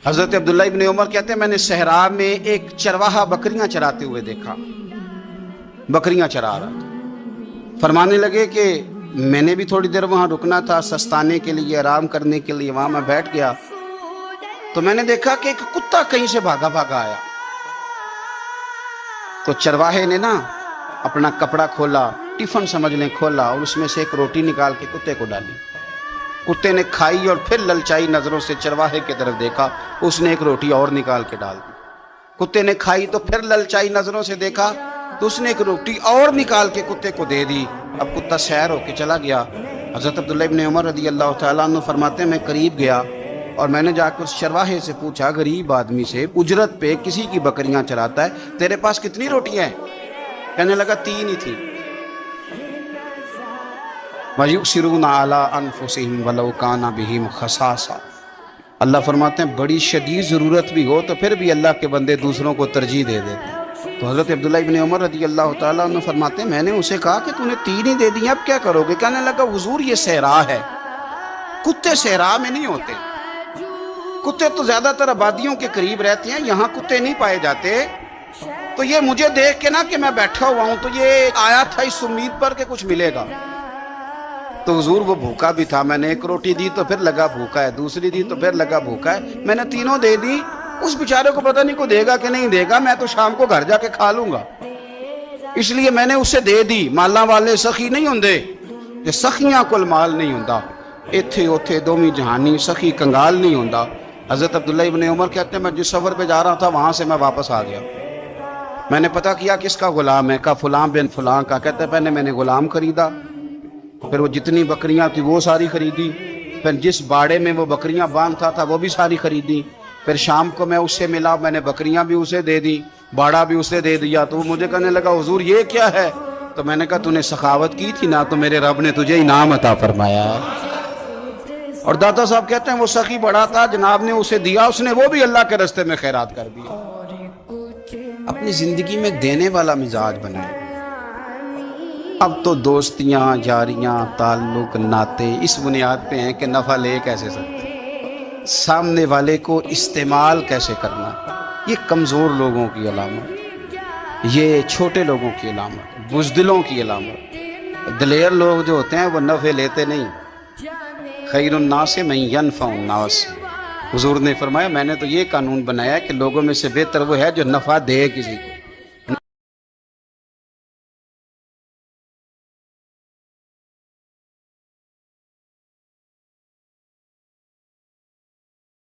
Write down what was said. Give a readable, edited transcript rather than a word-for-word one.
حضرت عبداللہ ابن عمر کہتے ہیں میں نے صحرا میں ایک چرواہا بکریاں چراتے ہوئے دیکھا، بکریاں چرا رہا تھا۔ فرمانے لگے کہ میں نے بھی تھوڑی دیر وہاں رکنا تھا، سستانے کے لیے، آرام کرنے کے لیے وہاں میں بیٹھ گیا، تو میں نے دیکھا کہ ایک کتا کہیں سے بھاگا بھاگا آیا۔ تو چرواہے نے نا اپنا کپڑا کھولا، ٹفن سمجھ لیں کھولا، اور اس میں سے ایک روٹی نکال کے کتے کو ڈالی۔ کتے نے کھائی اور پھر للچائی نظروں سے چرواہے کی طرف دیکھا، اس نے ایک روٹی اور نکال کے ڈال دی۔ کتے نے کھائی تو پھر للچائی نظروں سے دیکھا تو اس نے ایک روٹی اور نکال کے کتے کو دے دی۔ اب کتا سیر ہو کے چلا گیا۔ حضرت عبداللہ ابن عمر رضی اللہ تعالیٰ عنہ فرماتے ہیں میں قریب گیا اور میں نے جا کے اس چرواہے سے پوچھا، غریب آدمی سے، اجرت پہ کسی کی بکریاں چراتا ہے، تیرے پاس کتنی روٹیاں ہیں؟ کہنے لگا 3 ہی تھی۔ وَيُؤْثِرُونَ عَلَىٰ أَنفُسِهِمْ وَلَوْ كَانَ بِهِمْ خَصَاصَةٌ۔ اللہ فرماتے ہیں بڑی شدید ضرورت بھی ہو تو پھر بھی اللہ کے بندے دوسروں کو ترجیح دے دیتے ہیں۔ تو حضرت عبداللہ ابن عمر رضی اللہ تعالیٰ عنہ فرماتے ہیں میں نے اسے کہا کہ تو نے 3 ہی دے دی، اب کیا کرو گے؟ کہنے لگا حضور یہ صحرا ہے، کتے صحرا میں نہیں ہوتے، کتے تو زیادہ تر آبادیوں کے قریب رہتے ہیں، یہاں کتے نہیں پائے جاتے۔ تو یہ مجھے دیکھ کے نا کہ میں بیٹھا ہوا ہوں تو یہ آیا تھا اس امید پر کہ کچھ ملے گا۔ تو حضور وہ بھوکا بھی تھا، میں نے ایک روٹی دی تو پھر لگا بھوکا ہے، دوسری دی تو پھر لگا بھوکا ہے، میں نے تینوں دے دی۔ اس بیچارے کو پتہ نہیں کو دے گا کہ نہیں دے گا، میں تو شام کو گھر جا کے کھا لوں گا، اس لیے میں نے اسے دے دی۔ مالاں والے سخی نہیں ہوندے کہ سخیاں کل مال نہیں ہوندا، ایتھے اوتھے دومی جہانی سخی کنگال نہیں ہوندا۔ حضرت عبداللہ ابن عمر کہتے ہیں میں جس سفر پہ جا رہا تھا وہاں سے میں واپس آ گیا، میں نے پتہ کیا کس کا غلام ہے، کہا فلاں بن فلاں کا۔ کہتے ہیں پہلے میں نے غلام خریدا، پھر وہ جتنی بکریاں تھی وہ ساری خریدی، پھر جس باڑے میں وہ بکریاں باندھتا تھا وہ بھی ساری خریدی، پھر شام کو میں اس سے ملا، میں نے بکریاں بھی اسے دے دی، باڑا بھی اسے دے دیا۔ تو وہ مجھے کہنے لگا حضور یہ کیا ہے؟ تو میں نے کہا تو نے سخاوت کی تھی نا تو میرے رب نے تجھے انعام عطا فرمایا۔ اور داتا صاحب کہتے ہیں وہ سخی بڑا تھا، جناب نے اسے دیا، اس نے وہ بھی اللہ کے رستے میں خیرات کر دیا۔ اپنی زندگی میں دینے والا مزاج بنائیں۔ اب تو دوستیاں، یاریاں، تعلق، ناطے اس بنیاد پہ ہیں کہ نفع لے کیسے سکتے، سامنے والے کو استعمال کیسے کرنا، یہ کمزور لوگوں کی علامت، یہ چھوٹے لوگوں کی علامت، بزدلوں کی علامت۔ دلیر لوگ جو ہوتے ہیں وہ نفع لیتے نہیں۔ خیر الناس من ینفع الناس، حضور نے فرمایا میں نے تو یہ قانون بنایا ہے کہ لوگوں میں سے بہتر وہ ہے جو نفع دے کسی کو۔